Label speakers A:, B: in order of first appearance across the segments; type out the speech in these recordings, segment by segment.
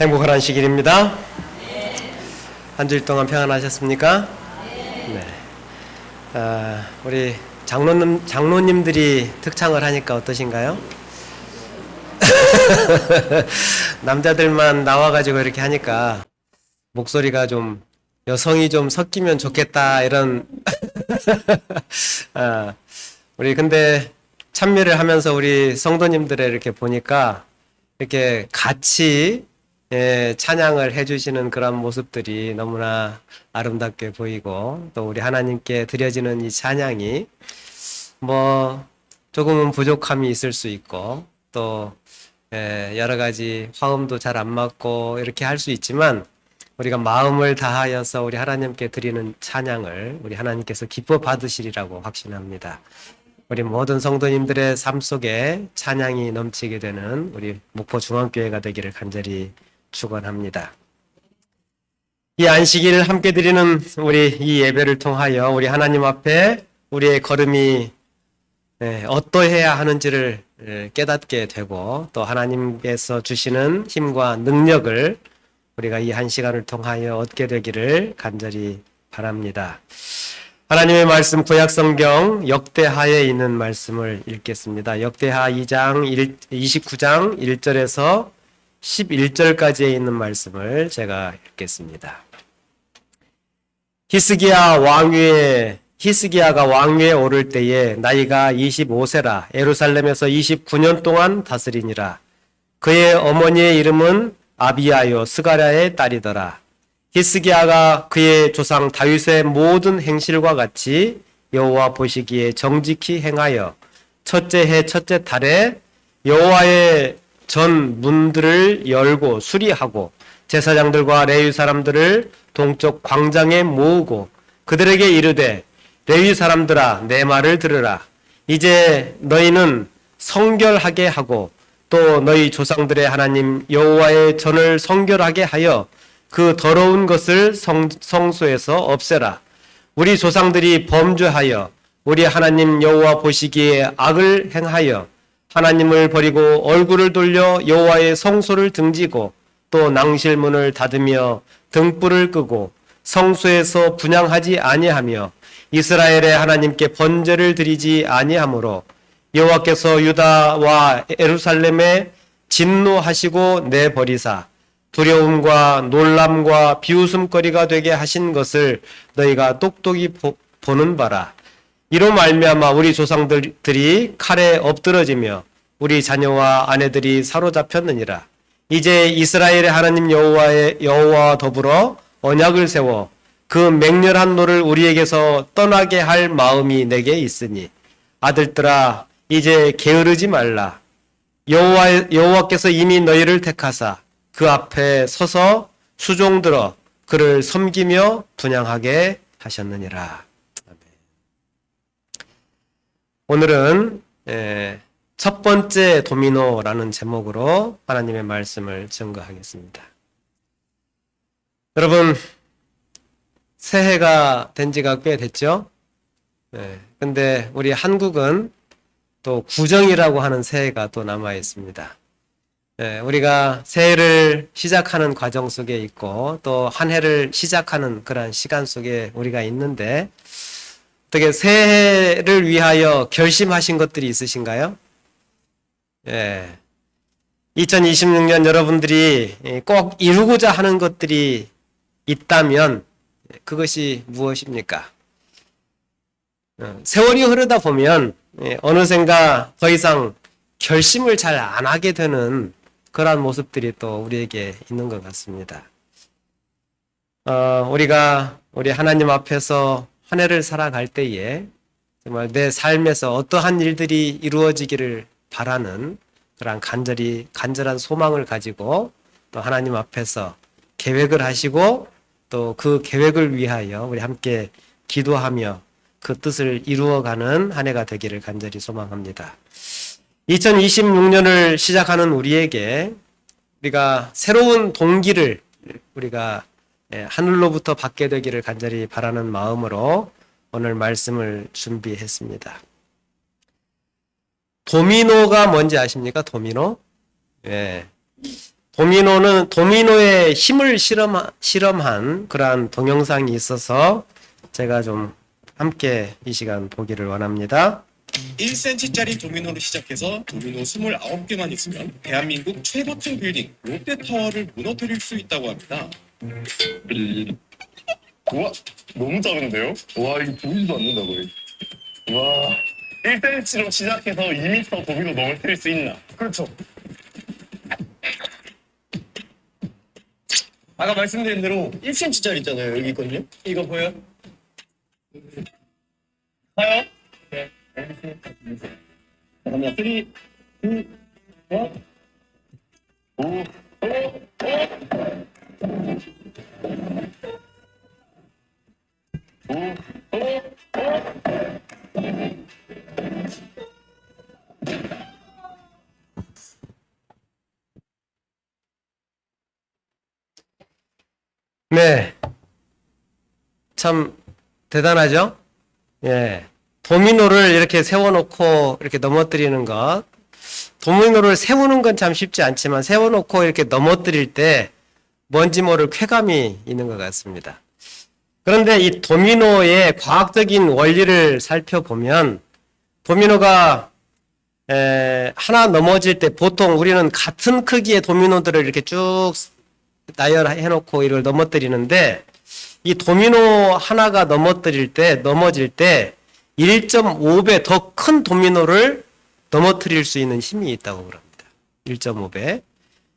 A: 행복한 안식일입니다. 한 주일 동안 평안하셨습니까? 네. 우리 장로님들이 특창을 하니까 어떠신가요? 남자들만 나와가지고 이렇게 하니까 목소리가 좀 여성이 좀 섞이면 좋겠다 이런 우리 근데 참여를 하면서 우리 성도님들의 이렇게 보니까 이렇게 같이 찬양을 해주시는 그런 모습들이 너무나 아름답게 보이고, 또 우리 하나님께 드려지는 이 찬양이 뭐 조금은 부족함이 있을 수 있고, 또 여러 가지 화음도 잘 안 맞고 이렇게 할 수 있지만, 우리가 마음을 다하여서 우리 하나님께 드리는 찬양을 우리 하나님께서 기뻐 받으시리라고 확신합니다. 우리 모든 성도님들의 삶 속에 찬양이 넘치게 되는 우리 목포중앙교회가 되기를 간절히 축원합니다. 이 안식일 함께 드리는 우리 이 예배를 통하여 우리 하나님 앞에 우리의 걸음이 어떠해야 하는지를 깨닫게 되고, 또 하나님께서 주시는 힘과 능력을 우리가 이 한 시간을 통하여 얻게 되기를 간절히 바랍니다. 하나님의 말씀 구약성경 역대하에 있는 말씀을 읽겠습니다. 역대하 29장 1절에서 11절까지에 있는 말씀을 제가 읽겠습니다. 히스기야가 왕위에 오를 때에 나이가 25세라 예루살렘에서 29년 동안 다스리니라. 그의 어머니의 이름은 아비야요 스가랴의 딸이더라. 히스기야가 그의 조상 다윗의 모든 행실과 같이 여호와 보시기에 정직히 행하여 첫째 해 첫째 달에 여호와의 전 문들을 열고 수리하고 제사장들과 레위 사람들을 동쪽 광장에 모으고 그들에게 이르되, 레위 사람들아 내 말을 들으라. 이제 너희는 성결하게 하고 또 너희 조상들의 하나님 여호와의 전을 성결하게 하여 그 더러운 것을 성소에서 없애라. 우리 조상들이 범죄하여 우리 하나님 여호와 보시기에 악을 행하여 하나님을 버리고 얼굴을 돌려 여호와의 성소를 등지고 또 낭실문을 닫으며 등불을 끄고 성소에서 분향하지 아니하며 이스라엘의 하나님께 번제를 드리지 아니하므로 여호와께서 유다와 예루살렘에 진노하시고 내버리사 두려움과 놀람과 비웃음거리가 되게 하신 것을 너희가 똑똑히 보는 바라. 이로 말미암아 우리 조상들이 칼에 엎드러지며 우리 자녀와 아내들이 사로잡혔느니라. 이제 이스라엘의 하나님 여호와와 더불어 언약을 세워 그 맹렬한 노를 우리에게서 떠나게 할 마음이 내게 있으니 아들들아 이제 게으르지 말라. 여호와께서 이미 너희를 택하사 그 앞에 서서 수종들어 그를 섬기며 분향하게 하셨느니라. 오늘은 첫 번째 도미노라는 제목으로 하나님의 말씀을 증거하겠습니다. 여러분, 새해가 된 지가 꽤 됐죠? 근데 우리 한국은 또 구정이라고 하는 새해가 또 남아 있습니다. 우리가 새해를 시작하는 과정 속에 있고 또 한 해를 시작하는 그런 시간 속에 우리가 있는데, 어떻게 새해를 위하여 결심하신 것들이 있으신가요? 2026년 여러분들이 꼭 이루고자 하는 것들이 있다면 그것이 무엇입니까? 세월이 흐르다 보면 어느샌가 더 이상 결심을 잘 안 하게 되는 그러한 모습들이 또 우리에게 있는 것 같습니다. 우리가 우리 하나님 앞에서 한 해를 살아갈 때에 정말 내 삶에서 어떠한 일들이 이루어지기를 바라는 그런 간절한 소망을 가지고 또 하나님 앞에서 계획을 하시고 또 그 계획을 위하여 우리 함께 기도하며 그 뜻을 이루어가는 한 해가 되기를 간절히 소망합니다. 2026년을 시작하는 우리에게 우리가 새로운 동기를 우리가 하늘로부터 받게 되기를 간절히 바라는 마음으로 오늘 말씀을 준비했습니다. 도미노가 뭔지 아십니까? 도미노? 도미노의 힘을 실험한 그러한 동영상이 있어서 제가 좀 함께 이 시간 보기를 원합니다.
B: 1cm짜리 도미노로 시작해서 도미노 29개만 있으면 대한민국 최고층 빌딩 롯데타워를 무너뜨릴 수 있다고 합니다.
C: 우와, 너무 작은데요? 와, 이거 보이지도 않는다고요. 와, 1cm로 시작해서 2m 도미노 넘어뜨릴 수 있나? 그렇죠. 아까 말씀드린 대로 1cm짜리 있잖아요. 여기 있거든요. 이거 보여요? 봐요? 네. 잠깐만, 3, 2, 1. 오,
A: 네. 참 대단하죠? 예. 도미노를 이렇게 세워놓고 이렇게 넘어뜨리는 것. 도미노를 세우는 건 참 쉽지 않지만 세워놓고 이렇게 넘어뜨릴 때 뭔지 모를 쾌감이 있는 것 같습니다. 그런데 이 도미노의 과학적인 원리를 살펴보면 도미노가 하나 넘어질 때 보통 우리는 같은 크기의 도미노들을 이렇게 쭉 나열해 놓고 이걸 넘어뜨리는데 이 도미노 하나가 넘어질 때 1.5배 더 큰 도미노를 넘어뜨릴 수 있는 힘이 있다고 그럽니다. 1.5배.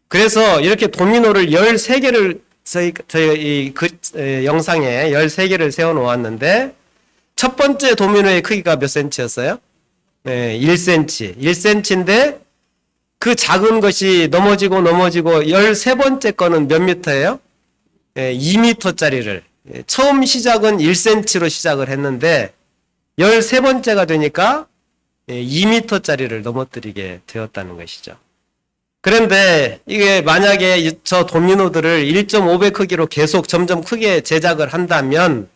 A: 그래서 이렇게 도미노를 13개를 저희 영상에 13개를 세워 놓았는데 첫 번째 도미노의 크기가 몇 센치였어요? 네, 1cm. 1cm인데 그 작은 것이 넘어지고 13번째 거는 몇 미터예요? 2미터짜리를. 처음 시작은 1cm로 시작을 했는데 13번째가 되니까 2미터짜리를 넘어뜨리게 되었다는 것이죠. 그런데 이게 만약에 저 도미노들을 1.5배 크기로 계속 점점 크게 제작을 한다면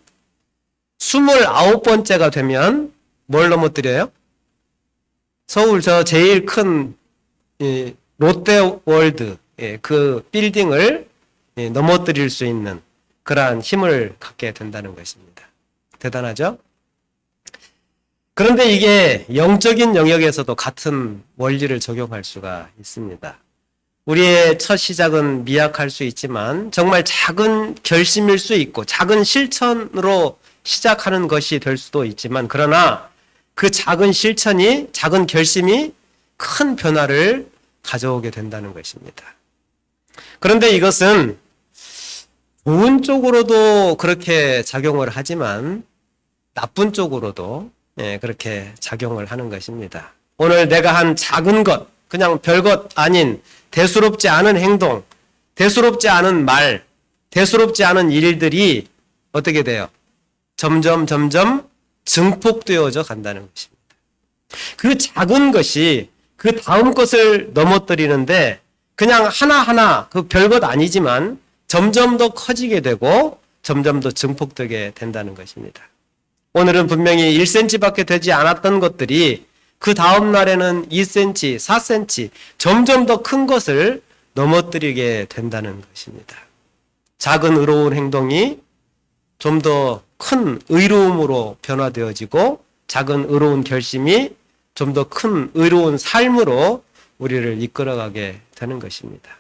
A: 29번째가 되면 뭘 넘어뜨려요? 서울 저 제일 큰 롯데월드 그 빌딩을 넘어뜨릴 수 있는 그러한 힘을 갖게 된다는 것입니다. 대단하죠? 그런데 이게 영적인 영역에서도 같은 원리를 적용할 수가 있습니다. 우리의 첫 시작은 미약할 수 있지만 정말 작은 결심일 수 있고 작은 실천으로 시작하는 것이 될 수도 있지만 그러나 그 작은 실천이 작은 결심이 큰 변화를 가져오게 된다는 것입니다. 그런데 이것은 좋은 쪽으로도 그렇게 작용을 하지만 나쁜 쪽으로도 그렇게 작용을 하는 것입니다. 오늘 내가 한 작은 것, 그냥 별것 아닌 대수롭지 않은 행동, 대수롭지 않은 말, 대수롭지 않은 일들이 어떻게 돼요? 점점 증폭되어져 간다는 것입니다. 그 작은 것이 그 다음 것을 넘어뜨리는데 그냥 하나하나 그 별것 아니지만 점점 더 커지게 되고 점점 더 증폭되게 된다는 것입니다. 오늘은 분명히 1cm밖에 되지 않았던 것들이 그 다음 날에는 2cm, 4cm 점점 더 큰 것을 넘어뜨리게 된다는 것입니다. 작은 의로운 행동이 좀 더 큰 의로움으로 변화되어지고 작은 의로운 결심이 좀 더 큰 의로운 삶으로 우리를 이끌어가게 되는 것입니다.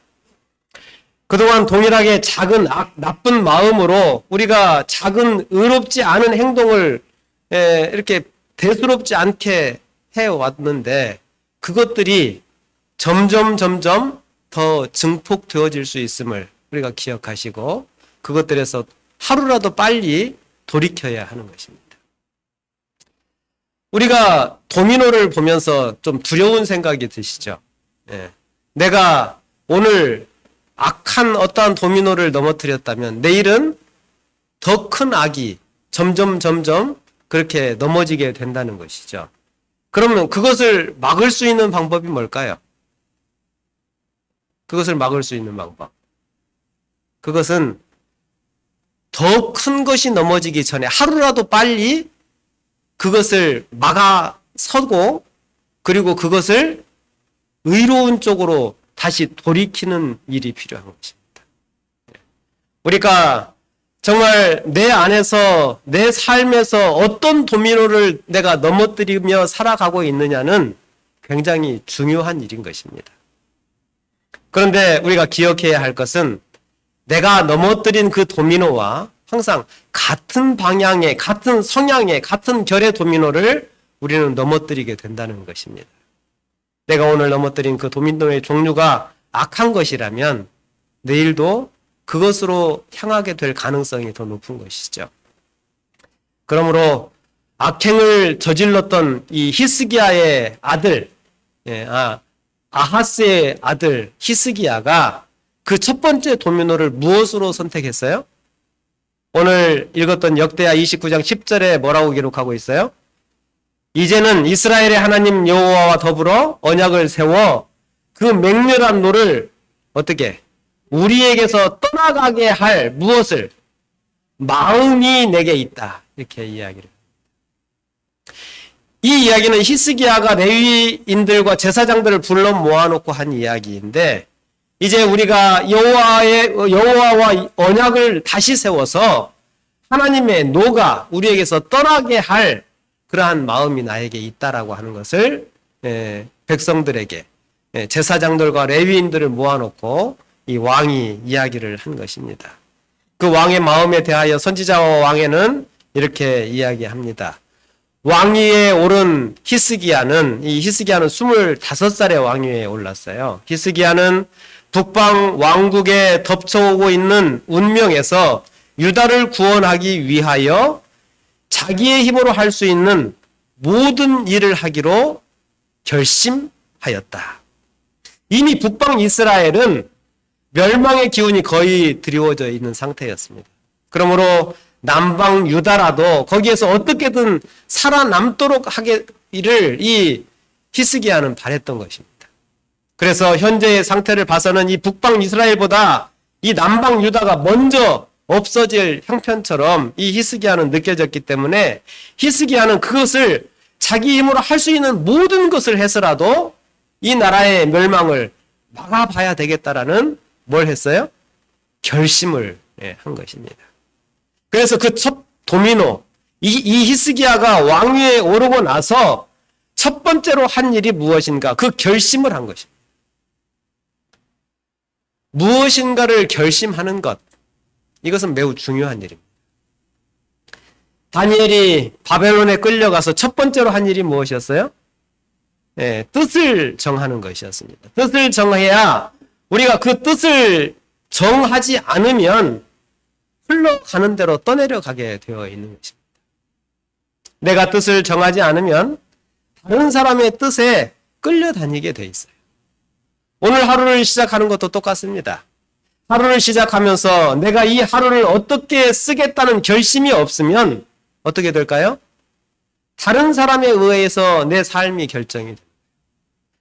A: 그동안 동일하게 작은 나쁜 마음으로 우리가 작은 의롭지 않은 행동을 이렇게 대수롭지 않게 해왔는데 그것들이 점점 더 증폭되어질 수 있음을 우리가 기억하시고 그것들에서 하루라도 빨리 돌이켜야 하는 것입니다. 우리가 도미노를 보면서 좀 두려운 생각이 드시죠? 내가 오늘 악한 어떠한 도미노를 넘어뜨렸다면 내일은 더 큰 악이 점점 그렇게 넘어지게 된다는 것이죠. 그러면 그것을 막을 수 있는 방법이 뭘까요? 그것을 막을 수 있는 방법. 그것은 더 큰 것이 넘어지기 전에 하루라도 빨리 그것을 막아서고 그리고 그것을 의로운 쪽으로 다시 돌이키는 일이 필요한 것입니다. 우리가 정말 내 안에서, 내 삶에서 어떤 도미노를 내가 넘어뜨리며 살아가고 있느냐는 굉장히 중요한 일인 것입니다. 그런데 우리가 기억해야 할 것은 내가 넘어뜨린 그 도미노와 항상 같은 방향의, 같은 성향의, 같은 결의 도미노를 우리는 넘어뜨리게 된다는 것입니다. 내가 오늘 넘어뜨린 그 도미노의 종류가 악한 것이라면 내일도 그것으로 향하게 될 가능성이 더 높은 것이죠. 그러므로 악행을 저질렀던 이 히스기야의 아들, 아하스의 아들 히스기야가 그 첫 번째 도미노를 무엇으로 선택했어요? 오늘 읽었던 역대하 29장 10절에 뭐라고 기록하고 있어요? 이제는 이스라엘의 하나님 여호와와 더불어 언약을 세워 그 맹렬한 노를 어떻게 우리에게서 떠나가게 할 무엇을 마음이 내게 있다. 이렇게 이야기를. 이 이야기는 히스기야가 레위인들과 제사장들을 불러 모아놓고 한 이야기인데 이제 우리가 여호와와 언약을 다시 세워서 하나님의 노가 우리에게서 떠나게 할 그러한 마음이 나에게 있다라고 하는 것을 백성들에게 제사장들과 레위인들을 모아놓고 이 왕이 이야기를 한 것입니다. 그 왕의 마음에 대하여 선지자와 왕에는 이렇게 이야기합니다. 왕위에 오른 히스기야는 25살의 왕위에 올랐어요. 히스기야는 북방 왕국에 덮쳐오고 있는 운명에서 유다를 구원하기 위하여 자기의 힘으로 할 수 있는 모든 일을 하기로 결심하였다. 이미 북방 이스라엘은 멸망의 기운이 거의 드리워져 있는 상태였습니다. 그러므로 남방 유다라도 거기에서 어떻게든 살아남도록 하기를 이 히스기야는 바랬던 것입니다. 그래서 현재의 상태를 봐서는 이 북방 이스라엘보다 이 남방 유다가 먼저 없어질 형편처럼 이 히스기야는 느껴졌기 때문에 히스기야는 그것을 자기 힘으로 할 수 있는 모든 것을 해서라도 이 나라의 멸망을 막아봐야 되겠다라는 뭘 했어요? 결심을 한 것입니다. 그래서 그 첫 도미노, 이 히스기야가 왕위에 오르고 나서 첫 번째로 한 일이 무엇인가? 그 결심을 한 것입니다. 무엇인가를 결심하는 것, 이것은 매우 중요한 일입니다. 다니엘이 바벨론에 끌려가서 첫 번째로 한 일이 무엇이었어요? 뜻을 정하는 것이었습니다. 뜻을 정해야 우리가 그 뜻을 정하지 않으면 흘러가는 대로 떠내려가게 되어 있는 것입니다. 내가 뜻을 정하지 않으면 다른 사람의 뜻에 끌려다니게 돼 있어요. 오늘 하루를 시작하는 것도 똑같습니다. 하루를 시작하면서 내가 이 하루를 어떻게 쓰겠다는 결심이 없으면 어떻게 될까요? 다른 사람에 의해서 내 삶이 결정이 됩니다.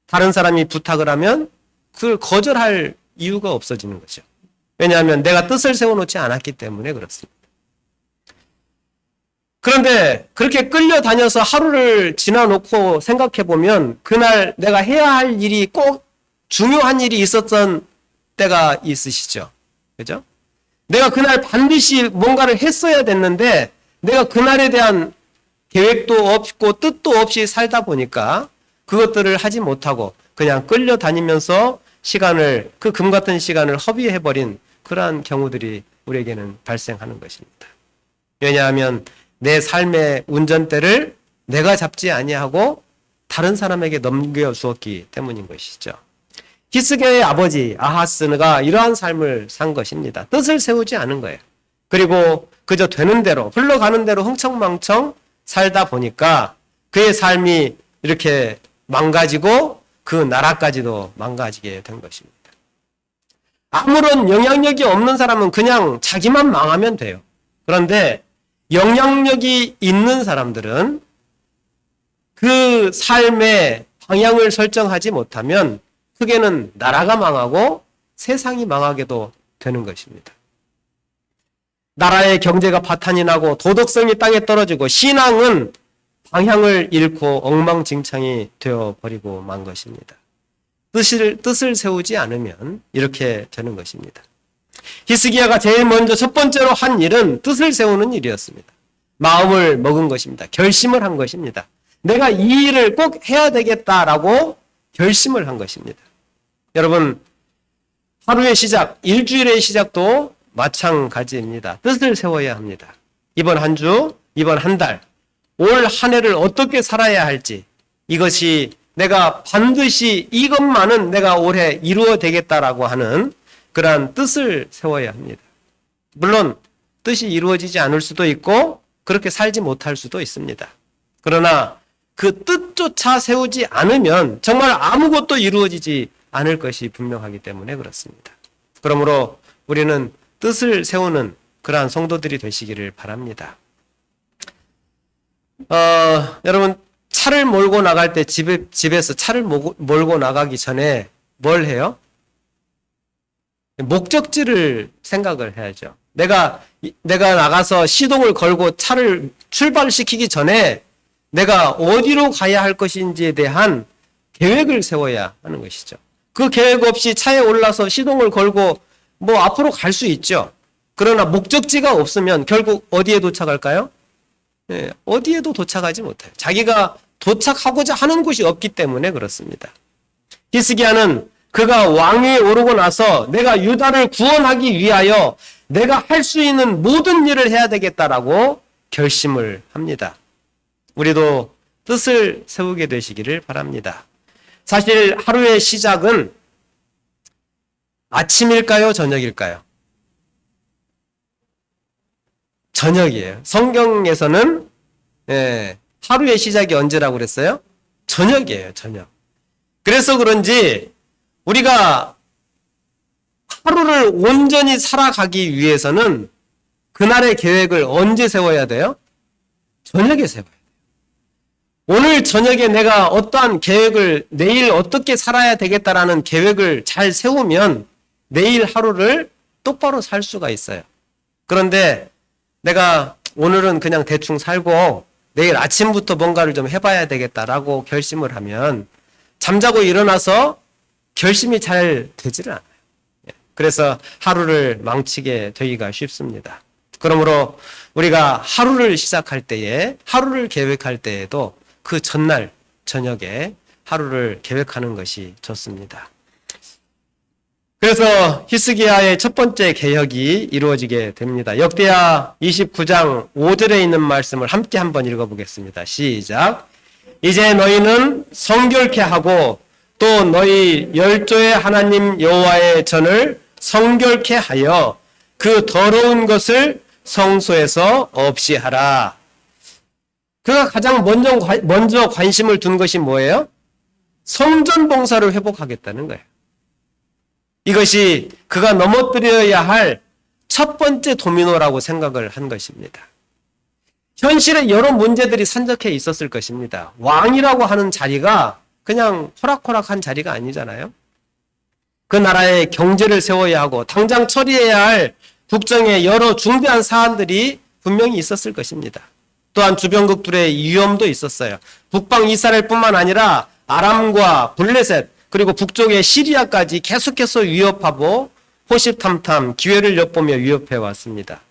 A: 다른 사람이 부탁을 하면 그걸 거절할 이유가 없어지는 거죠. 왜냐하면 내가 뜻을 세워놓지 않았기 때문에 그렇습니다. 그런데 그렇게 끌려다녀서 하루를 지나놓고 생각해보면 그날 내가 해야 할 일이 꼭 중요한 일이 있었던 때가 있으시죠. 그죠? 내가 그날 반드시 뭔가를 했어야 됐는데 내가 그날에 대한 계획도 없고 뜻도 없이 살다 보니까 그것들을 하지 못하고 그냥 끌려다니면서 시간을, 그 금 같은 시간을 허비해버린 그러한 경우들이 우리에게는 발생하는 것입니다. 왜냐하면 내 삶의 운전대를 내가 잡지 아니하고 다른 사람에게 넘겨주었기 때문인 것이죠. 히스기야의 아버지 아하스가 이러한 삶을 산 것입니다. 뜻을 세우지 않은 거예요. 그리고 그저 되는 대로, 흘러가는 대로 흥청망청 살다 보니까 그의 삶이 이렇게 망가지고 그 나라까지도 망가지게 된 것입니다. 아무런 영향력이 없는 사람은 그냥 자기만 망하면 돼요. 그런데 영향력이 있는 사람들은 그 삶의 방향을 설정하지 못하면 크게는 나라가 망하고 세상이 망하게도 되는 것입니다. 나라의 경제가 파탄이 나고 도덕성이 땅에 떨어지고 신앙은 방향을 잃고 엉망진창이 되어버리고 만 것입니다. 뜻을 세우지 않으면 이렇게 되는 것입니다. 히스기야가 제일 먼저 첫 번째로 한 일은 뜻을 세우는 일이었습니다. 마음을 먹은 것입니다. 결심을 한 것입니다. 내가 이 일을 꼭 해야 되겠다라고 결심을 한 것입니다. 여러분, 하루의 시작, 일주일의 시작도 마찬가지입니다. 뜻을 세워야 합니다. 이번 한 주, 이번 한 달, 올 한 해를 어떻게 살아야 할지, 이것이 내가 반드시 이것만은 내가 올해 이루어 되겠다라고 하는 그러한 뜻을 세워야 합니다. 물론 뜻이 이루어지지 않을 수도 있고 그렇게 살지 못할 수도 있습니다. 그러나 그 뜻조차 세우지 않으면 정말 아무것도 이루어지지 않을 것이 분명하기 때문에 그렇습니다. 그러므로 우리는 뜻을 세우는 그러한 성도들이 되시기를 바랍니다. 여러분, 차를 몰고 나갈 때 집에서 차를 몰고 나가기 전에 뭘 해요? 목적지를 생각을 해야죠. 내가 나가서 시동을 걸고 차를 출발시키기 전에 내가 어디로 가야 할 것인지에 대한 계획을 세워야 하는 것이죠. 그 계획 없이 차에 올라서 시동을 걸고 뭐 앞으로 갈 수 있죠. 그러나 목적지가 없으면 결국 어디에 도착할까요? 네, 어디에도 도착하지 못해요. 자기가 도착하고자 하는 곳이 없기 때문에 그렇습니다. 히스기야는 그가 왕위에 오르고 나서 내가 유다를 구원하기 위하여 내가 할 수 있는 모든 일을 해야 되겠다라고 결심을 합니다. 우리도 뜻을 세우게 되시기를 바랍니다. 사실 하루의 시작은 아침일까요? 저녁일까요? 저녁이에요. 성경에서는 하루의 시작이 언제라고 그랬어요? 저녁이에요. 저녁. 그래서 그런지 우리가 하루를 온전히 살아가기 위해서는 그날의 계획을 언제 세워야 돼요? 저녁에 세워야 돼요. 오늘 저녁에 내가 어떠한 계획을 내일 어떻게 살아야 되겠다라는 계획을 잘 세우면 내일 하루를 똑바로 살 수가 있어요. 그런데 내가 오늘은 그냥 대충 살고 내일 아침부터 뭔가를 좀 해봐야 되겠다라고 결심을 하면 잠자고 일어나서 결심이 잘 되지를 않아요. 그래서 하루를 망치게 되기가 쉽습니다. 그러므로 우리가 하루를 시작할 때에, 하루를 계획할 때에도 그 전날 저녁에 하루를 계획하는 것이 좋습니다. 그래서 히스기야의 첫 번째 개혁이 이루어지게 됩니다. 역대하 29장 5절에 있는 말씀을 함께 한번 읽어보겠습니다. 시작. 이제 너희는 성결케 하고 또 너희 열조의 하나님 여호와의 전을 성결케 하여 그 더러운 것을 성소에서 없이 하라. 그가 가장 먼저 관심을 둔 것이 뭐예요? 성전 봉사를 회복하겠다는 거예요. 이것이 그가 넘어뜨려야 할 첫 번째 도미노라고 생각을 한 것입니다. 현실에 여러 문제들이 산적해 있었을 것입니다. 왕이라고 하는 자리가 그냥 호락호락한 자리가 아니잖아요. 그 나라의 경제를 세워야 하고 당장 처리해야 할 국정의 여러 중대한 사안들이 분명히 있었을 것입니다. 또한 주변국들의 위험도 있었어요. 북방 이스라엘뿐만 아니라 아람과 블레셋 그리고 북쪽의 시리아까지 계속해서 위협하고 호시탐탐 기회를 엿보며 위협해 왔습니다.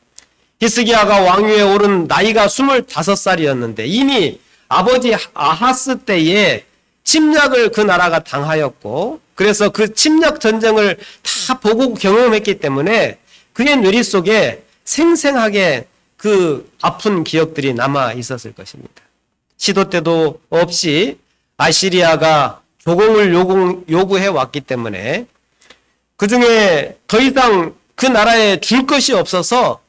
A: 히스기야가 왕위에 오른 나이가 25살이었는데 이미 아버지 아하스 때에 침략을 그 나라가 당하였고 그래서 그 침략 전쟁을 다 보고 경험했기 때문에 그의 뇌리 속에 생생하게 그 아픈 기억들이 남아 있었을 것입니다. 시도 때도 없이 아시리아가 조공을 요구해 왔기 때문에 그 중에 더 이상 그 나라에 줄 것이 없어서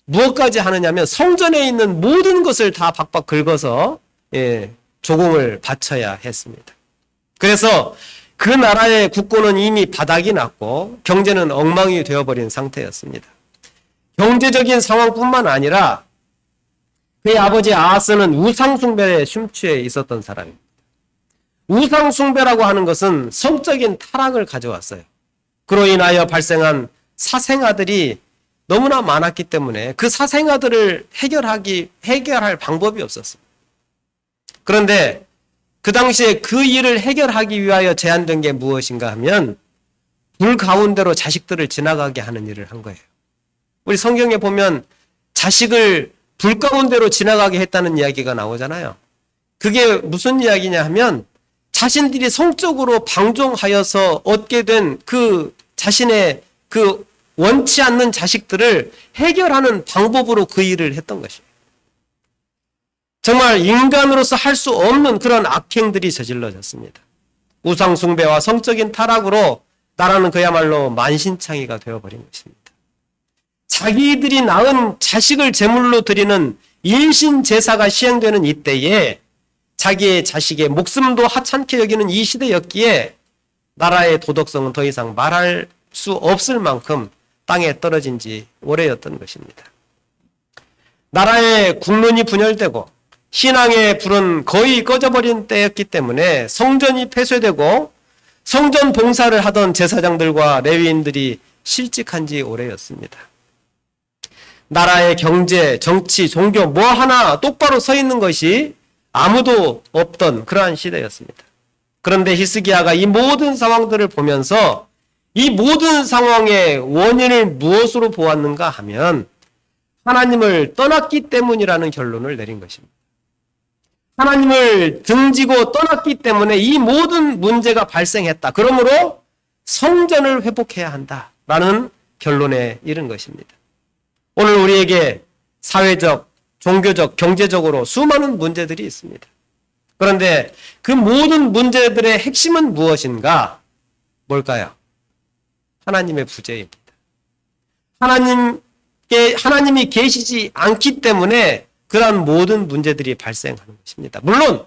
A: 무엇까지 하느냐면 성전에 있는 모든 것을 다 박박 긁어서 조공을 바쳐야 했습니다. 그래서 그 나라의 국고는 이미 바닥이 났고 경제는 엉망이 되어버린 상태였습니다. 경제적인 상황뿐만 아니라 그의 아버지 아하스는 우상숭배에 심취해 있었던 사람입니다. 우상숭배라고 하는 것은 성적인 타락을 가져왔어요. 그로 인하여 발생한 사생아들이 너무나 많았기 때문에 그 사생아들을 해결할 방법이 없었습니다. 그런데 그 당시에 그 일을 해결하기 위하여 제안된 게 무엇인가 하면 불 가운데로 자식들을 지나가게 하는 일을 한 거예요. 우리 성경에 보면 자식을 불 가운데로 지나가게 했다는 이야기가 나오잖아요. 그게 무슨 이야기냐 하면 자신들이 성적으로 방종하여서 얻게 된 그 자신의 그 원치 않는 자식들을 해결하는 방법으로 그 일을 했던 것이에요. 정말 인간으로서 할 수 없는 그런 악행들이 저질러졌습니다. 우상숭배와 성적인 타락으로 나라는 그야말로 만신창이가 되어버린 것입니다. 자기들이 낳은 자식을 제물로 드리는 일신제사가 시행되는 이때에 자기의 자식의 목숨도 하찮게 여기는 이 시대였기에 나라의 도덕성은 더 이상 말할 수 없을 만큼 땅에 떨어진 지 오래였던 것입니다. 나라의 국론이 분열되고 신앙의 불은 거의 꺼져버린 때였기 때문에 성전이 폐쇄되고 성전 봉사를 하던 제사장들과 레위인들이 실직한 지 오래였습니다. 나라의 경제, 정치, 종교 뭐 하나 똑바로 서 있는 것이 아무도 없던 그러한 시대였습니다. 그런데 히스기야가 이 모든 상황들을 보면서 이 모든 상황의 원인을 무엇으로 보았는가 하면 하나님을 떠났기 때문이라는 결론을 내린 것입니다. 하나님을 등지고 떠났기 때문에 이 모든 문제가 발생했다. 그러므로 성전을 회복해야 한다라는 결론에 이른 것입니다. 오늘 우리에게 사회적, 종교적, 경제적으로 수많은 문제들이 있습니다. 그런데 그 모든 문제들의 핵심은 무엇인가? 뭘까요? 하나님의 부재입니다. 하나님이 계시지 않기 때문에 그러한 모든 문제들이 발생하는 것입니다. 물론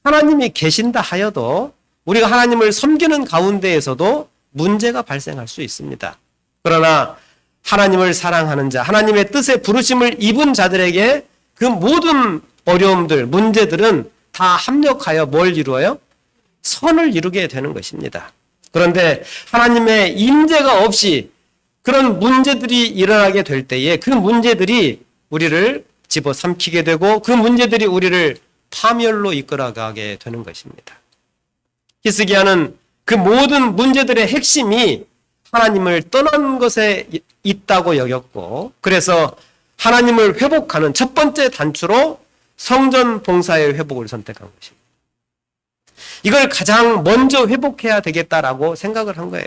A: 하나님이 계신다 하여도 우리가 하나님을 섬기는 가운데에서도 문제가 발생할 수 있습니다. 그러나 하나님을 사랑하는 자, 하나님의 뜻에 부르심을 입은 자들에게 그 모든 어려움들, 문제들은 다 합력하여 뭘 이루어요? 선을 이루게 되는 것입니다. 그런데 하나님의 임재가 없이 그런 문제들이 일어나게 될 때에 그 문제들이 우리를 집어삼키게 되고 그 문제들이 우리를 파멸로 이끌어가게 되는 것입니다. 히스기야는 그 모든 문제들의 핵심이 하나님을 떠난 것에 있다고 여겼고 그래서 하나님을 회복하는 첫 번째 단추로 성전 봉사의 회복을 선택한 것입니다. 이걸 가장 먼저 회복해야 되겠다라고 생각을 한 거예요.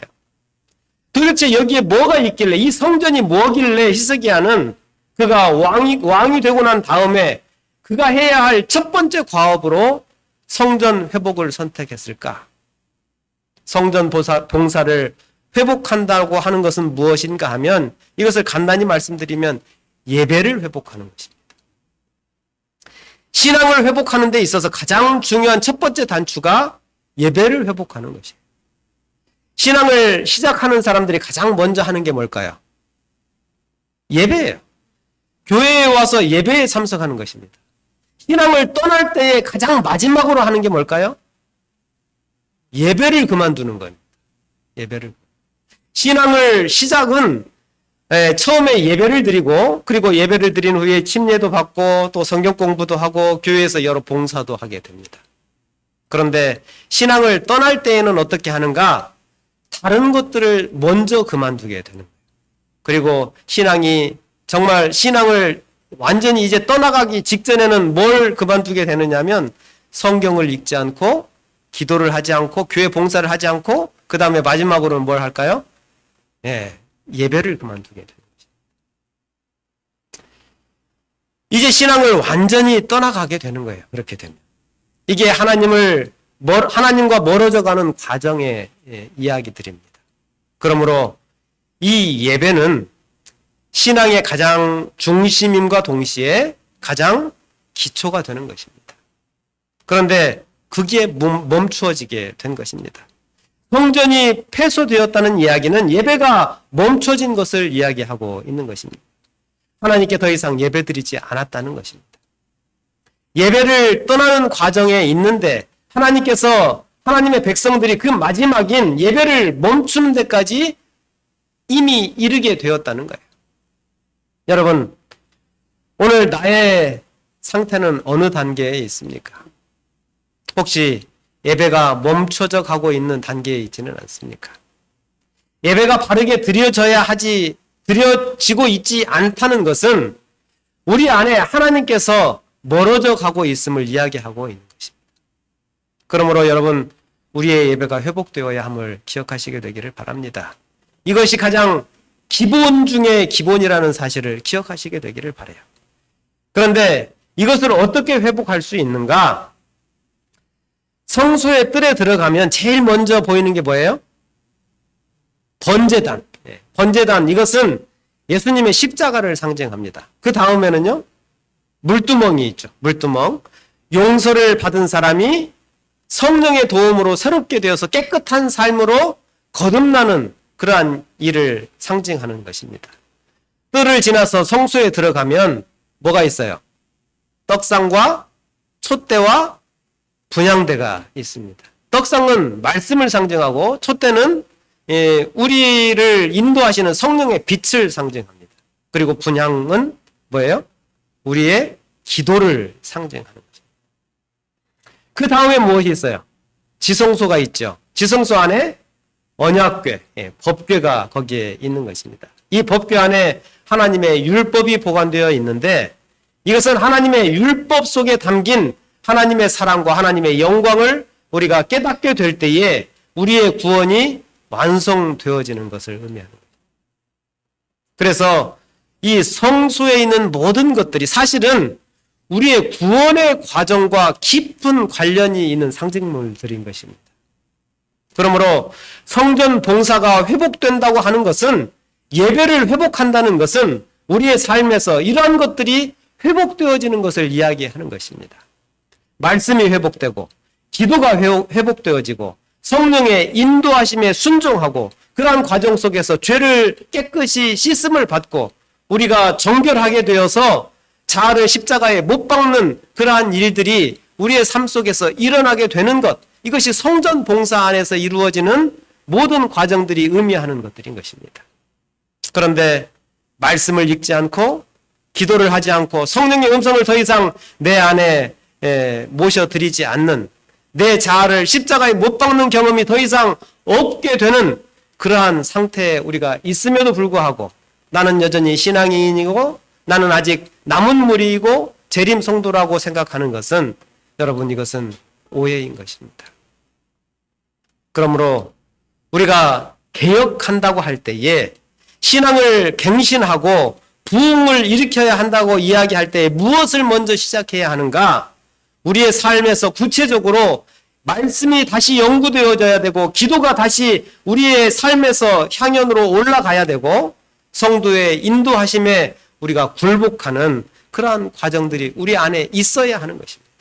A: 도대체 여기에 뭐가 있길래 이 성전이 뭐길래 히스기야는 그가 왕이 되고 난 다음에 그가 해야 할 첫 번째 과업으로 성전 회복을 선택했을까? 성전 봉사를 회복한다고 하는 것은 무엇인가 하면 이것을 간단히 말씀드리면 예배를 회복하는 것입니다. 신앙을 회복하는 데 있어서 가장 중요한 첫 번째 단추가 예배를 회복하는 것이에요. 신앙을 시작하는 사람들이 가장 먼저 하는 게 뭘까요? 예배예요. 교회에 와서 예배에 참석하는 것입니다. 신앙을 떠날 때에 가장 마지막으로 하는 게 뭘까요? 예배를 그만두는 겁니다. 예배를. 신앙을 시작은 처음에 예배를 드리고 그리고 예배를 드린 후에 침례도 받고 또 성경 공부도 하고 교회에서 여러 봉사도 하게 됩니다. 그런데 신앙을 떠날 때에는 어떻게 하는가? 다른 것들을 먼저 그만두게 되는 거예요. 그리고 정말 신앙을 완전히 이제 떠나가기 직전에는 뭘 그만두게 되느냐 하면 성경을 읽지 않고 기도를 하지 않고 교회 봉사를 하지 않고 그 다음에 마지막으로는 뭘 할까요? 예배를 그만두게 되는 거죠. 이제 신앙을 완전히 떠나가게 되는 거예요. 그렇게 되면. 이게 하나님과 멀어져가는 과정의 이야기들입니다. 그러므로 이 예배는 신앙의 가장 중심임과 동시에 가장 기초가 되는 것입니다. 그런데 거기에 멈추어지게 된 것입니다. 성전이 폐소되었다는 이야기는 예배가 멈춰진 것을 이야기하고 있는 것입니다. 하나님께 더 이상 예배드리지 않았다는 것입니다. 예배를 떠나는 과정에 있는데 하나님께서 하나님의 백성들이 그 마지막인 예배를 멈추는 데까지 이미 이르게 되었다는 거예요. 여러분, 오늘 나의 상태는 어느 단계에 있습니까? 혹시 예배가 멈춰져 가고 있는 단계에 있지는 않습니까? 예배가 바르게 드려지고 있지 않다는 것은 우리 안에 하나님께서 멀어져 가고 있음을 이야기하고 있는 것입니다. 그러므로 여러분, 우리의 예배가 회복되어야 함을 기억하시게 되기를 바랍니다. 이것이 가장 기본 중에 기본이라는 사실을 기억하시게 되기를 바라요. 그런데 이것을 어떻게 회복할 수 있는가? 성소의 뜰에 들어가면 제일 먼저 보이는 게 뭐예요? 번제단. 번제단, 이것은 예수님의 십자가를 상징합니다. 그 다음에는요, 물두멍이 있죠. 물두멍. 용서를 받은 사람이 성령의 도움으로 새롭게 되어서 깨끗한 삶으로 거듭나는 그러한 일을 상징하는 것입니다. 뜰을 지나서 성소에 들어가면 뭐가 있어요? 떡상과 촛대와 분향대가 있습니다. 떡상은 말씀을 상징하고 촛대는 우리를 인도하시는 성령의 빛을 상징합니다. 그리고 분향은 뭐예요? 우리의 기도를 상징하는 것입니다. 그 다음에 무엇이 있어요? 지성소가 있죠. 지성소 안에 언약궤, 법궤가 거기에 있는 것입니다. 이 법궤 안에 하나님의 율법이 보관되어 있는데 이것은 하나님의 율법 속에 담긴 하나님의 사랑과 하나님의 영광을 우리가 깨닫게 될 때에 우리의 구원이 완성되어지는 것을 의미하는 거예요. 그래서 이 성소에 있는 모든 것들이 사실은 우리의 구원의 과정과 깊은 관련이 있는 상징물들인 것입니다. 그러므로 성전 봉사가 회복된다고 하는 것은, 예배를 회복한다는 것은 우리의 삶에서 이러한 것들이 회복되어지는 것을 이야기하는 것입니다. 말씀이 회복되고 기도가 회복되어지고 성령의 인도하심에 순종하고 그러한 과정 속에서 죄를 깨끗이 씻음을 받고 우리가 정결하게 되어서 자아를 십자가에 못 박는 그러한 일들이 우리의 삶 속에서 일어나게 되는 것, 이것이 성전 봉사 안에서 이루어지는 모든 과정들이 의미하는 것들인 것입니다. 그런데 말씀을 읽지 않고 기도를 하지 않고 성령의 음성을 더 이상 내 안에 모셔드리지 않는, 내 자아를 십자가에 못 박는 경험이 더 이상 없게 되는 그러한 상태에 우리가 있음에도 불구하고 나는 여전히 신앙인이고 나는 아직 남은 무리이고 재림 성도라고 생각하는 것은, 여러분, 이것은 오해인 것입니다. 그러므로 우리가 개혁한다고 할 때에 신앙을 갱신하고 부흥을 일으켜야 한다고 이야기할 때 무엇을 먼저 시작해야 하는가? 우리의 삶에서 구체적으로 말씀이 다시 연구되어져야 되고 기도가 다시 우리의 삶에서 향연으로 올라가야 되고 성도의 인도하심에 우리가 굴복하는 그러한 과정들이 우리 안에 있어야 하는 것입니다.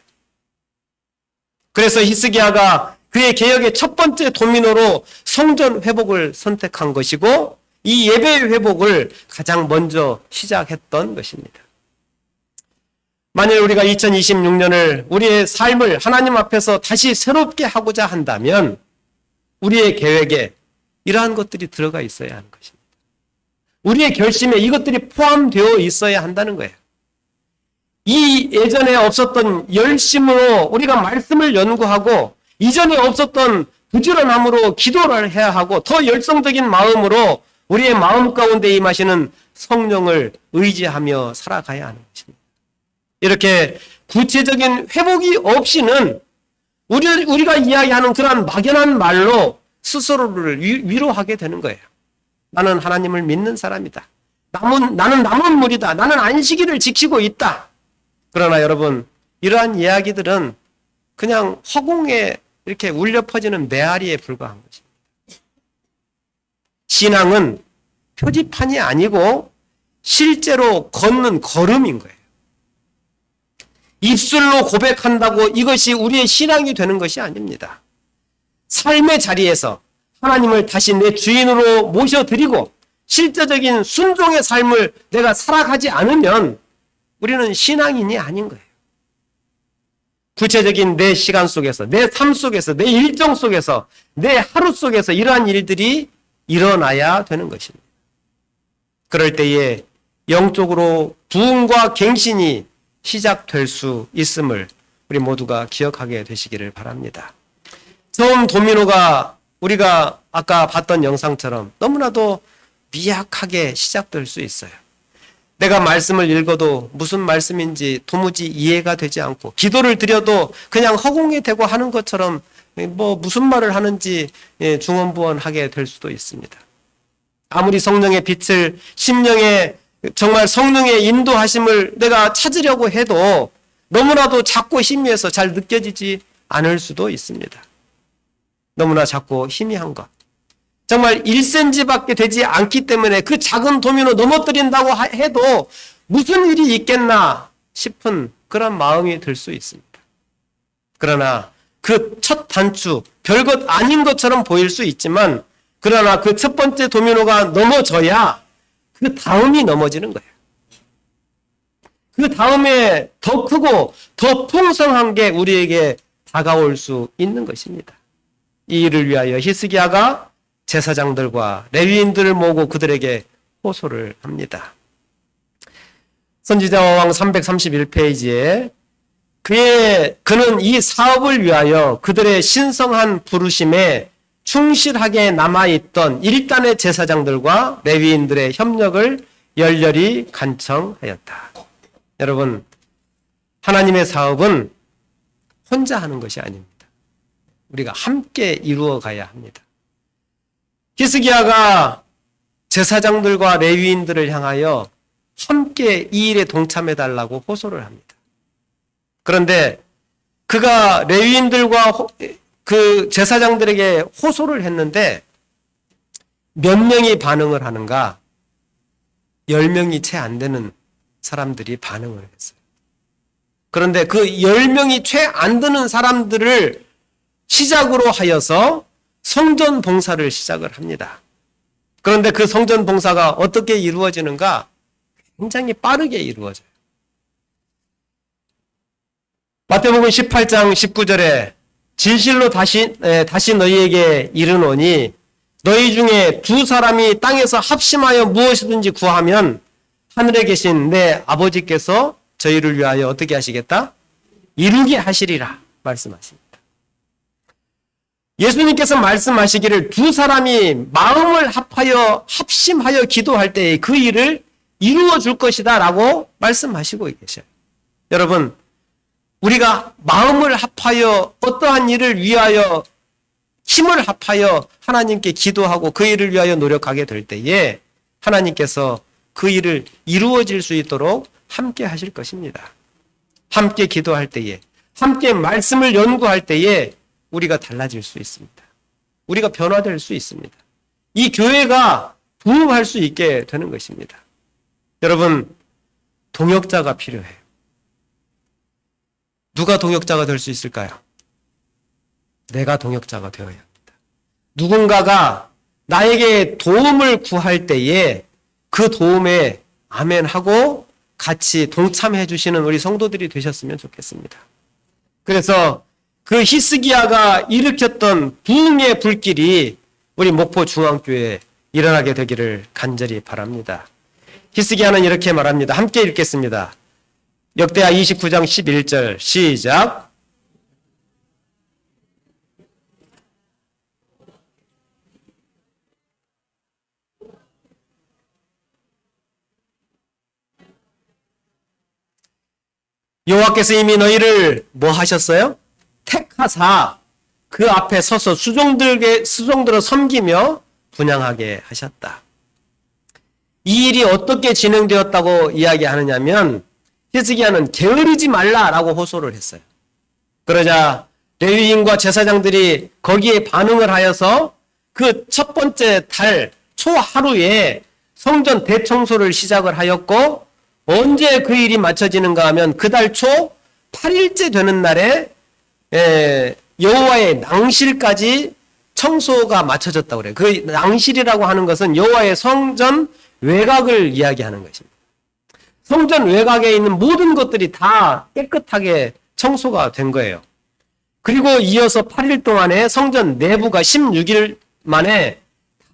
A: 그래서 히스기야가 그의 개혁의 첫 번째 도미노로 성전 회복을 선택한 것이고 이 예배의 회복을 가장 먼저 시작했던 것입니다. 만일 우리가 2026년을 우리의 삶을 하나님 앞에서 다시 새롭게 하고자 한다면 우리의 계획에 이러한 것들이 들어가 있어야 하는 것입니다. 우리의 결심에 이것들이 포함되어 있어야 한다는 거예요. 이 예전에 없었던 열심으로 우리가 말씀을 연구하고 이전에 없었던 부지런함으로 기도를 해야 하고 더 열성적인 마음으로 우리의 마음 가운데 임하시는 성령을 의지하며 살아가야 하는 것입니다. 이렇게 구체적인 회복이 없이는 우리가 이야기하는 그런 막연한 말로 스스로를 위로하게 되는 거예요. 나는 하나님을 믿는 사람이다. 나는 남은 무리다. 나는 안식일을 지키고 있다. 그러나 여러분, 이러한 이야기들은 그냥 허공에 이렇게 울려 퍼지는 메아리에 불과한 것입니다. 신앙은 표지판이 아니고 실제로 걷는 걸음인 거예요. 입술로 고백한다고 이것이 우리의 신앙이 되는 것이 아닙니다. 삶의 자리에서 하나님을 다시 내 주인으로 모셔드리고 실제적인 순종의 삶을 내가 살아가지 않으면 우리는 신앙인이 아닌 거예요. 구체적인 내 시간 속에서, 내 삶 속에서, 내 일정 속에서, 내 하루 속에서 이러한 일들이 일어나야 되는 것입니다. 그럴 때에 영적으로 부흥과 갱신이 시작될 수 있음을 우리 모두가 기억하게 되시기를 바랍니다. 처음 도미노가 우리가 아까 봤던 영상처럼 너무나도 미약하게 시작될 수 있어요. 내가 말씀을 읽어도 무슨 말씀인지 도무지 이해가 되지 않고 기도를 드려도 그냥 허공에 대고 하는 것처럼 뭐 무슨 말을 하는지 중언부언하게 될 수도 있습니다. 아무리 성령의 빛을 심령의 정말 성령의 인도하심을 내가 찾으려고 해도 너무나도 작고 희미해서 잘 느껴지지 않을 수도 있습니다. 너무나 작고 희미한 것. 정말 1cm밖에 되지 않기 때문에 그 작은 도미노 넘어뜨린다고 해도 무슨 일이 있겠나 싶은 그런 마음이 들 수 있습니다. 그러나 그 첫 단추, 별것 아닌 것처럼 보일 수 있지만 그러나 그 첫 번째 도미노가 넘어져야 그 다음이 넘어지는 거예요. 그 다음에 더 크고 더 풍성한 게 우리에게 다가올 수 있는 것입니다. 이 일을 위하여 히스기야가 제사장들과 레위인들을 모으고 그들에게 호소를 합니다. 선지자와 왕 331페이지에 그는 이 사업을 위하여 그들의 신성한 부르심에 충실하게 남아있던 일단의 제사장들과 레위인들의 협력을 열렬히 간청하였다. 여러분, 하나님의 사업은 혼자 하는 것이 아닙니다. 우리가 함께 이루어 가야 합니다. 히스기야가 제사장들과 레위인들을 향하여 함께 이 일에 동참해 달라고 호소를 합니다. 그런데 그가 레위인들과 그 제사장들에게 호소를 했는데 몇 명이 반응을 하는가? 10명이 채 안 되는 사람들이 반응을 했어요. 그런데 그 10명이 채 안 되는 사람들을 시작으로 하여서 성전 봉사를 시작을 합니다. 그런데 그 성전 봉사가 어떻게 이루어지는가? 굉장히 빠르게 이루어져요. 마태복음 18장 19절에 진실로 다시 너희에게 이르노니 너희 중에 두 사람이 땅에서 합심하여 무엇이든지 구하면 하늘에 계신 내 아버지께서 저희를 위하여 어떻게 하시겠다? 이루게 하시리라 말씀하십니다. 예수님께서 말씀하시기를 두 사람이 마음을 합하여 합심하여 기도할 때에 그 일을 이루어 줄 것이다 라고 말씀하시고 계셔요. 여러분, 우리가 마음을 합하여 어떠한 일을 위하여 힘을 합하여 하나님께 기도하고 그 일을 위하여 노력하게 될 때에 하나님께서 그 일을 이루어질 수 있도록 함께 하실 것입니다. 함께 기도할 때에, 함께 말씀을 연구할 때에 우리가 달라질 수 있습니다. 우리가 변화될 수 있습니다. 이 교회가 부흥할 수 있게 되는 것입니다. 여러분, 동역자가 필요해요. 누가 동역자가 될 수 있을까요? 내가 동역자가 되어야 합니다. 누군가가 나에게 도움을 구할 때에 그 도움에 아멘하고 같이 동참해 주시는 우리 성도들이 되셨으면 좋겠습니다. 그래서 그 히스기야가 일으켰던 부흥의 불길이 우리 목포 중앙교회에 일어나게 되기를 간절히 바랍니다. 히스기야는 이렇게 말합니다. 함께 읽겠습니다. 역대하 29장 11절 시작. 여호와께서 이미 너희를 뭐 하셨어요? 택하사 그 앞에 서서 수종들어 섬기며 분향하게 하셨다. 이 일이 어떻게 진행되었다고 이야기하느냐면 히스기야는 게으르지 말라라고 호소를 했어요. 그러자 레위인과 제사장들이 거기에 반응을 하여서 그 첫 번째 달 초하루에 성전 대청소를 시작을 하였고 언제 그 일이 마쳐지는가 하면 그 달 초 8일째 되는 날에 여호와의 낭실까지 청소가 마쳐졌다고 그래요. 그 낭실이라고 하는 것은 여호와의 성전 외곽을 이야기하는 것입니다. 성전 외곽에 있는 모든 것들이 다 깨끗하게 청소가 된 거예요. 그리고 이어서 8일 동안에 성전 내부가 16일 만에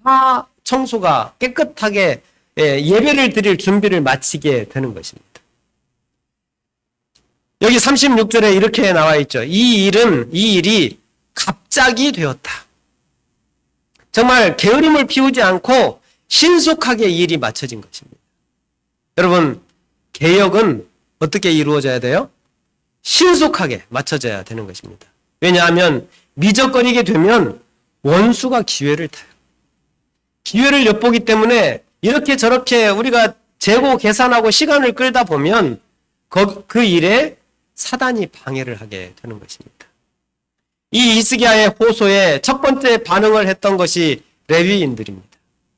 A: 다 청소가 깨끗하게 예배를 드릴 준비를 마치게 되는 것입니다. 여기 36절에 이렇게 나와 있죠. 이 일이 갑자기 되었다. 정말 게으름을 피우지 않고 신속하게 이 일이 맞춰진 것입니다. 여러분, 개혁은 어떻게 이루어져야 돼요? 신속하게 맞춰져야 되는 것입니다. 왜냐하면 미적거리게 되면 원수가 기회를 타요. 기회를 엿보기 때문에 이렇게 저렇게 우리가 재고 계산하고 시간을 끌다 보면 그 일에 사단이 방해를 하게 되는 것입니다. 이 히스기야의 호소에 첫 번째 반응을 했던 것이 레위인들입니다.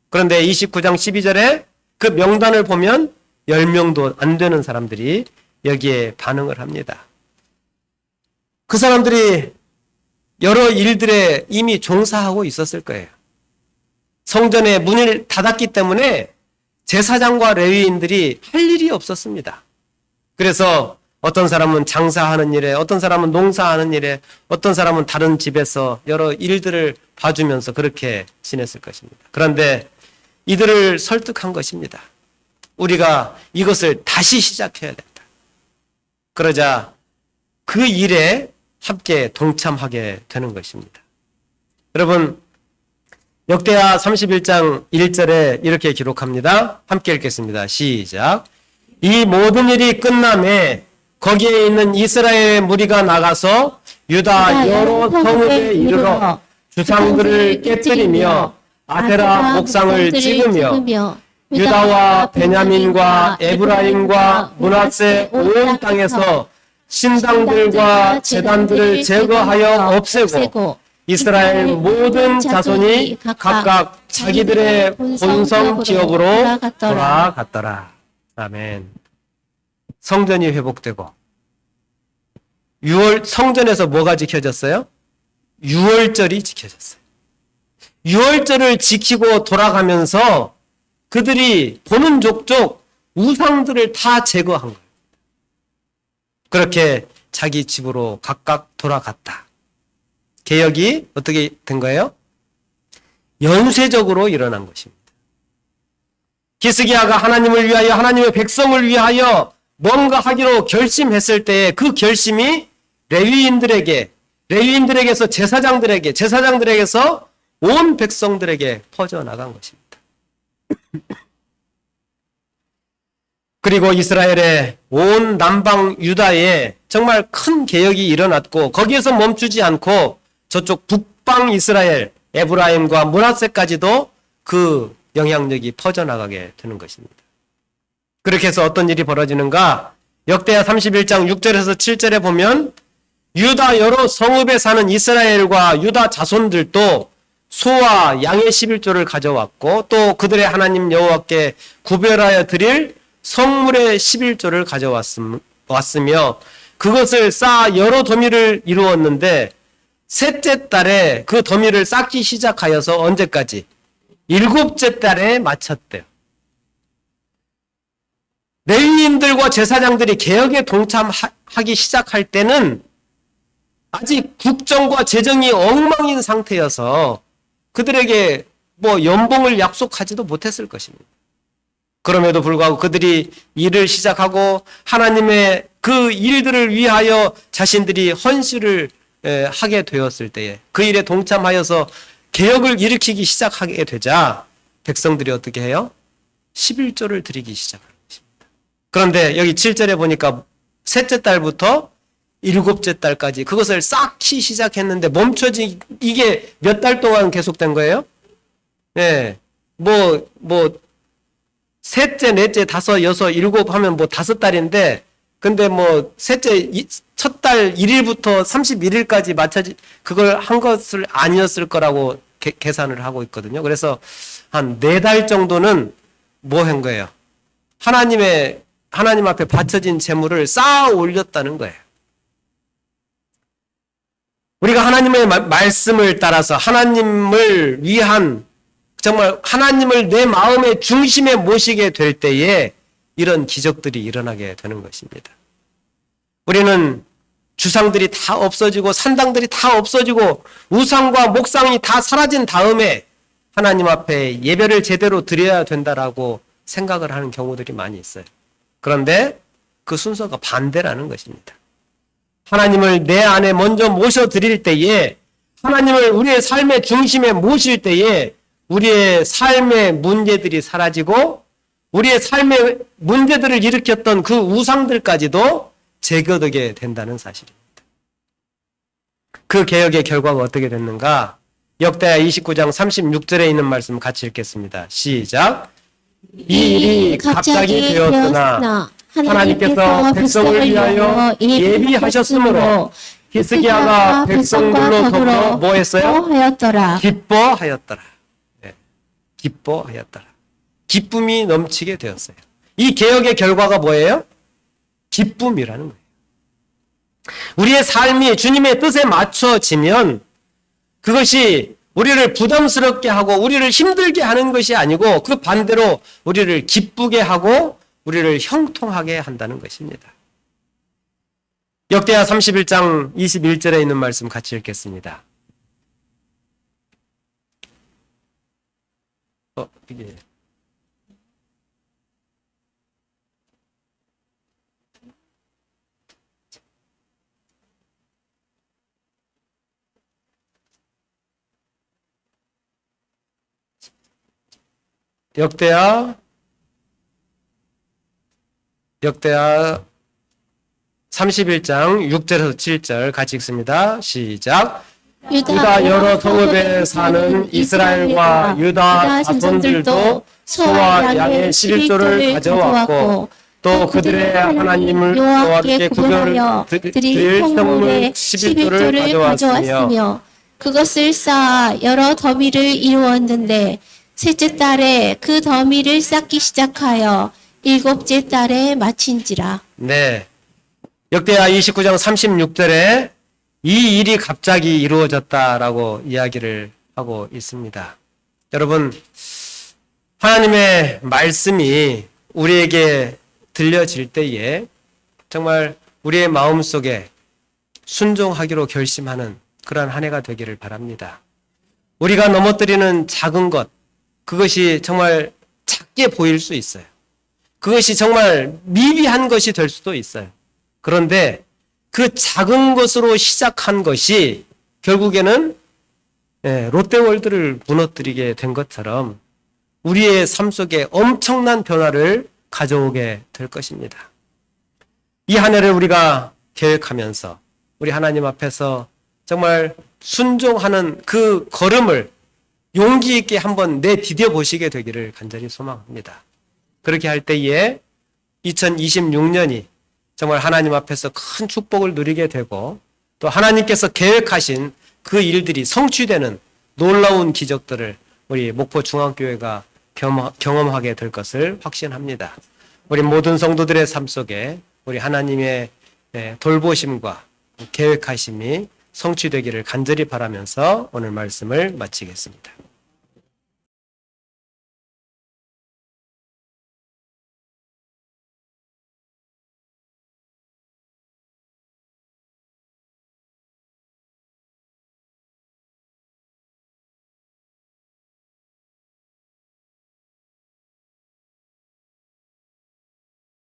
A: 그런데 29장 12절에 그 명단을 보면 10명도 안 되는 사람들이 여기에 반응을 합니다. 그 사람들이 여러 일들에 이미 종사하고 있었을 거예요. 성전의 문을 닫았기 때문에 제사장과 레위인들이 할 일이 없었습니다. 그래서 어떤 사람은 장사하는 일에, 어떤 사람은 농사하는 일에, 어떤 사람은 다른 집에서 여러 일들을 봐주면서 그렇게 지냈을 것입니다. 그런데 이들을 설득한 것입니다. 우리가 이것을 다시 시작해야 된다. 그러자 그 일에 함께 동참하게 되는 것입니다. 여러분, 역대하 31장 1절에 이렇게 기록합니다. 함께 읽겠습니다. 시작. 이 모든 일이 끝남에 거기에 있는 이스라엘 무리가 나가서 유다 여러 성읍에 이르러 주상들을 깨뜨리며 아세라 목상을 찍으며 유다와 베냐민과 에브라임과 므낫세 온 땅에서 신당들과 제단들을 제거하여 없애고 이스라엘 모든 자손이 각각 자기들의 본성 지역으로 돌아갔더라. 아멘. 성전이 회복되고 성전에서 뭐가 지켜졌어요? 유월절이 지켜졌어요. 유월절을 지키고 돌아가면서 그들이 보는 족족 우상들을 다 제거한 거예요. 그렇게 자기 집으로 각각 돌아갔다. 개혁이 어떻게 된 거예요? 연쇄적으로 일어난 것입니다. 히스기야가 하나님을 위하여, 하나님의 백성을 위하여 뭔가 하기로 결심했을 때에 그 결심이 레위인들에게서 제사장들에게, 제사장들에게서 온 백성들에게 퍼져나간 것입니다. 그리고 이스라엘의 온 남방 유다에 정말 큰 개혁이 일어났고 거기에서 멈추지 않고 저쪽 북방 이스라엘, 에브라임과 므낫세까지도 그 영향력이 퍼져나가게 되는 것입니다. 그렇게 해서 어떤 일이 벌어지는가? 역대하 31장 6절에서 7절에 보면 유다 여러 성읍에 사는 이스라엘과 유다 자손들도 소와 양의 11조를 가져왔고 또 그들의 하나님 여호와께 구별하여 드릴 성물의 11조를 가져왔으며 그것을 쌓아 여러 더미를 이루었는데 셋째 달에 그 더미를 쌓기 시작하여서 언제까지? 7째 달에 마쳤대요. 레위인들과 제사장들이 개혁에 동참하기 시작할 때는 아직 국정과 재정이 엉망인 상태여서 그들에게 연봉을 약속하지도 못했을 것입니다. 그럼에도 불구하고 그들이 일을 시작하고 하나님의 그 일들을 위하여 자신들이 헌신을 하게 되었을 때에 그 일에 동참하여서 개혁을 일으키기 시작하게 되자 백성들이 어떻게 해요? 11조를 드리기 시작하는 것입니다. 그런데 여기 7절에 보니까 셋째 달부터 7째 달까지 그것을 쌓기 시작했는데 멈춰진 이게 몇 달 동안 계속된 거예요? 네. 셋째, 넷째, 다섯, 여섯, 일곱 하면 5달인데 근데 셋째 첫 달 1일부터 31일까지 그걸 한 것을 아니었을 거라고 계산을 하고 있거든요. 그래서 한 4달 정도는 뭐 한 거예요? 하나님 앞에 바쳐진 재물을 쌓아 올렸다는 거예요. 우리가 하나님의 말씀을 따라서 하나님을 위한 정말 하나님을 내 마음의 중심에 모시게 될 때에 이런 기적들이 일어나게 되는 것입니다. 우리는 주상들이 다 없어지고 산당들이 다 없어지고 우상과 목상이 다 사라진 다음에 하나님 앞에 예배를 제대로 드려야 된다라고 생각을 하는 경우들이 많이 있어요. 그런데 그 순서가 반대라는 것입니다. 하나님을 내 안에 먼저 모셔드릴 때에, 하나님을 우리의 삶의 중심에 모실 때에 우리의 삶의 문제들이 사라지고 우리의 삶의 문제들을 일으켰던 그 우상들까지도 제거되게 된다는 사실입니다. 그 개혁의 결과가 어떻게 됐는가? 역대하 29장 36절에 있는 말씀 같이 읽겠습니다. 시작. 이 일이 갑자기 되었으나 하나님께서 백성을 위하여 예비하셨으므로 히스기야가 백성들로 더불어 뭐 했어요? 기뻐하였더라. 네. 기뻐하였더라. 기쁨이 넘치게 되었어요. 이 개혁의 결과가 뭐예요? 기쁨이라는 거예요. 우리의 삶이 주님의 뜻에 맞춰지면 그것이 우리를 부담스럽게 하고 우리를 힘들게 하는 것이 아니고 그 반대로 우리를 기쁘게 하고 우리를 형통하게 한다는 것입니다. 역대하 31장 21절에 있는 말씀 같이 읽겠습니다. 이게 역대하 31장 6절에서 7절 같이 읽습니다. 시작. 유다 여러 성읍에 사는 이스라엘과 유다 자손들도 소와 양의 11조를 가져왔고 또 그들의 하나님을 여호와께 구별하여 드릴 성물 11조를 가져왔으며
D: 그것을 쌓아 여러 더미를 이루었는데 셋째 달에 그 더미를 쌓기 시작하여 일곱째 달에 마친지라.
A: 네. 역대하 29장 36절에 이 일이 갑자기 이루어졌다라고 이야기를 하고 있습니다. 여러분, 하나님의 말씀이 우리에게 들려질 때에 정말 우리의 마음속에 순종하기로 결심하는 그러한 한 해가 되기를 바랍니다. 우리가 넘어뜨리는 작은 것, 그것이 정말 작게 보일 수 있어요. 그것이 정말 미비한 것이 될 수도 있어요. 그런데 그 작은 것으로 시작한 것이 결국에는 롯데월드를 무너뜨리게 된 것처럼 우리의 삶 속에 엄청난 변화를 가져오게 될 것입니다. 이 한 해를 우리가 계획하면서 우리 하나님 앞에서 정말 순종하는 그 걸음을 용기 있게 한번 내디뎌 보시게 되기를 간절히 소망합니다. 그렇게 할 때에 2026년이 정말 하나님 앞에서 큰 축복을 누리게 되고 또 하나님께서 계획하신 그 일들이 성취되는 놀라운 기적들을 우리 목포중앙교회가 경험하게 될 것을 확신합니다. 우리 모든 성도들의 삶 속에 우리 하나님의 돌보심과 계획하심이 성취되기를 간절히 바라면서 오늘 말씀을 마치겠습니다.